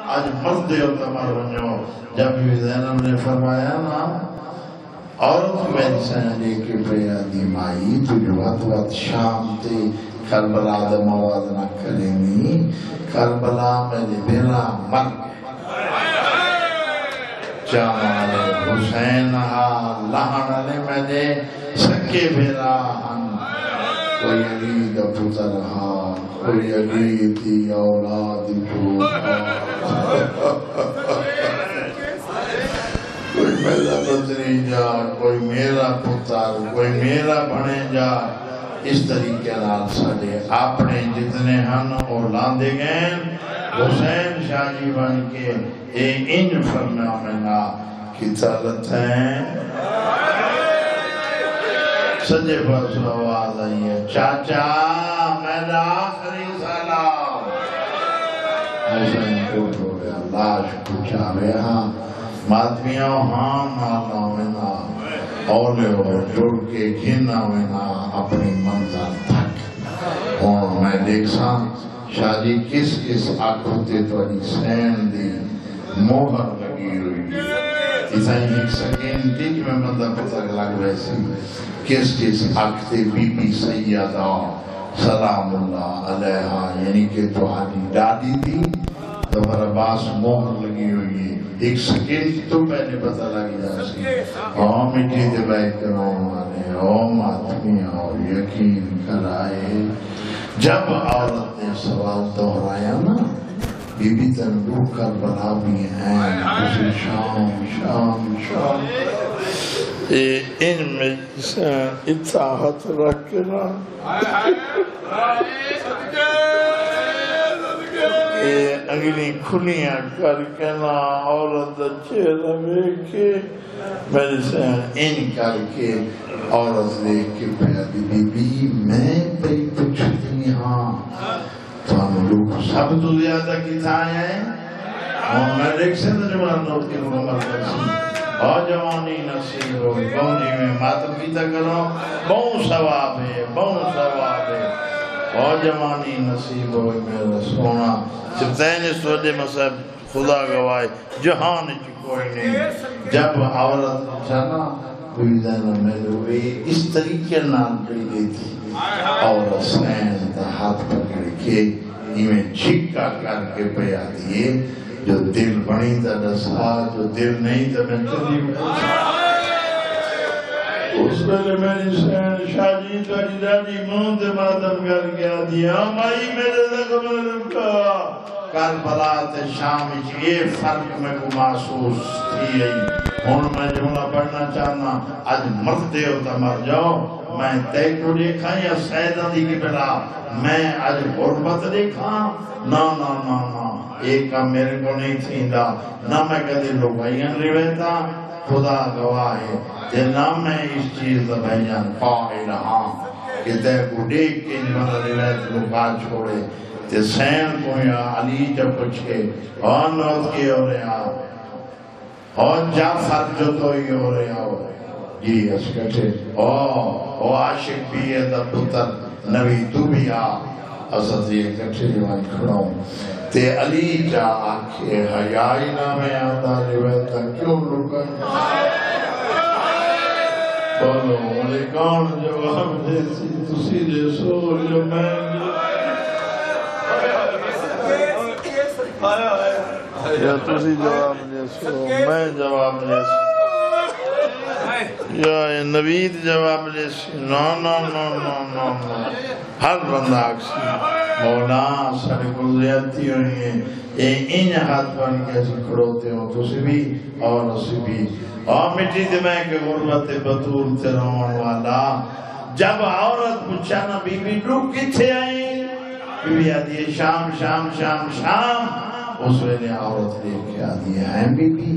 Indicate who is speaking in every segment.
Speaker 1: آج مرد ہو تمر بنو جب بھی زینب نے فرمایا نا عورت میری سہنے کے پیادی مائی تجھے وقت شام تے کربلا دا مواد نہ کریں کربلا میرے بنا مر جمال حسین لہن نے میں سکے بھیرا کوئی علی دا پتر کوئی علی دی اولاد کوئی میرا بدری جا کوئی میرا پتر کوئی میرا بنے جا اس طریقے نال ساڑے اپنے جتنے ہن اولاندے گئے حسین شاہ جی بن کے ان فرمانا کی طالت ہیں سجے پر آواز آئی ہے چاچا میرا آخری سلام حسین کو ہو گیا لاش پوچھا رہا ماتمیاں ہاں مالا وینا اولے ہو جڑ کے گھنا وینا اپنی منظر تک اور میں دیکھ ساں شاہ جی کس کس آنکھوتے تو علی سین دی موہر لگی ہوئی اسا ایک سکین تھی کہ میں مندہ پتہ لگ ویسی کس کس آنکھتے بی بی سیدہ سلام اللہ علیہا یعنی کہ تو آنی ڈاڈی تھی تو پر عباس موہر لگی ہوئی ہے ایک سکین تو پہلے پتہ لگی جا سی مٹی دے بیت کروں آنے ماتمی اور یقین کرائے جب عورت نے سوال دہرایا نا بی بی تندو کربلا بھی ہیں کسی شام شام شام ان میں اطاعت رکھنا اگلی کھلیاں کر کے نا عورت چہرہ دیکھے میرے سے ان کر کے عورت دیکھ کے پیادی بی بی میں پہی پوچھتی ہاں تو ہم لوگ سب تو زیادہ کتائیں ہیں اور میں دیکھ سے نجوان نوٹ کے مکمل کرسی اور جوانی نصیب ہو گونی میں ماتم پیتا کرو بہن ثواب ہے اور جوانی نصیب ہو میرا سونا سبتین اس وجہ مصحب خدا گواہ جہان چی کوئی نہیں جب عورت جانا کوئی دینا میرے ہوئے اس طریقے نام کری دیتی اور حسین دا ہاتھ پکڑ کے ایمیں چھکا کر کے پیا دیئے جو دل بنی تا دسا جو دل نہیں تا میں چلی اس پہلے میری سین شاہ جی تو جدادی موند ماتم کر گیا دیا مائی میرے زخم رکھا کربلا تے شام یہ فرق میں کو محسوس تھی ہون میں جملہ پڑھنا چاہنا آج مردے ہو تا مر جاؤ میں تیک کو دیکھا یا سیدہ دی کی بلا میں آج غربت دیکھا نا نا نا نا ایک کام میرے کو نہیں تھیندا نہ میں کدی لوگائیاں رویتا خدا گواہ ہے کہ نہ میں اس چیز دا بھائیان قائل ہاں کہ تے کو دیکھ کے جمعہ رویت لوگا چھوڑے تے سین کو یا علی جب پچھے اور نوت کے ہو رہے ہیں اور جعفر جو تو ہی ہو رہے ہیں جی اس کٹھے او عاشق بھی ہے دا پتر نبی تو بھی آ اسد یہ کٹھے جوان کھڑاؤں تے علی جا آکھے حیائی نامے آدھا رویتا کیوں رکا بولو ملے کون جواب جیسی تسی دے سو جو میں یا تسی جواب دے سو میں جواب دے سو یا نوید جواب دے سو نا نا نا نا نا ہر بندہ آکسی مولا سارے کو زیادتی ہوئی ہیں این ہاتھ بن کے ایسے کھڑوتے ہو تو سے بھی اور اسے بھی اور مٹی دمائے کے غربت بطور تیرون والا جب عورت پوچھانا بی بی لوگ کتھے آئیں بی بی آدھی ہے شام شام شام شام اس ویلے عورت لے کے آدھی ہے بی بی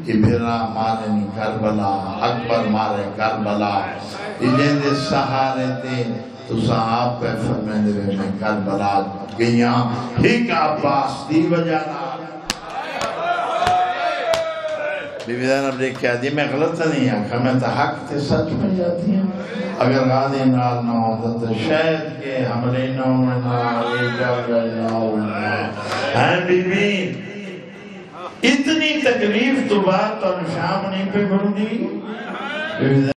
Speaker 1: ابھرا مارنی کربلا اکبر مارے کربلا انہیں دے سہارے تے تو صحاب پہ فرمینے میں کربلا گئیاں ہی کا عباس دی وجہ بی بی زینب دیکھ کے آدھی میں غلط نہیں آکھا میں تا حق تے سچ میں جاتی ہیں اگر غادی نال نہ ہوتا تو شاید کے حملے نہ ہونا یہ جاگہ نہ ہونا ہیں بی بی اتنی تکلیف تو بات اور شام نہیں پہ بڑھ دی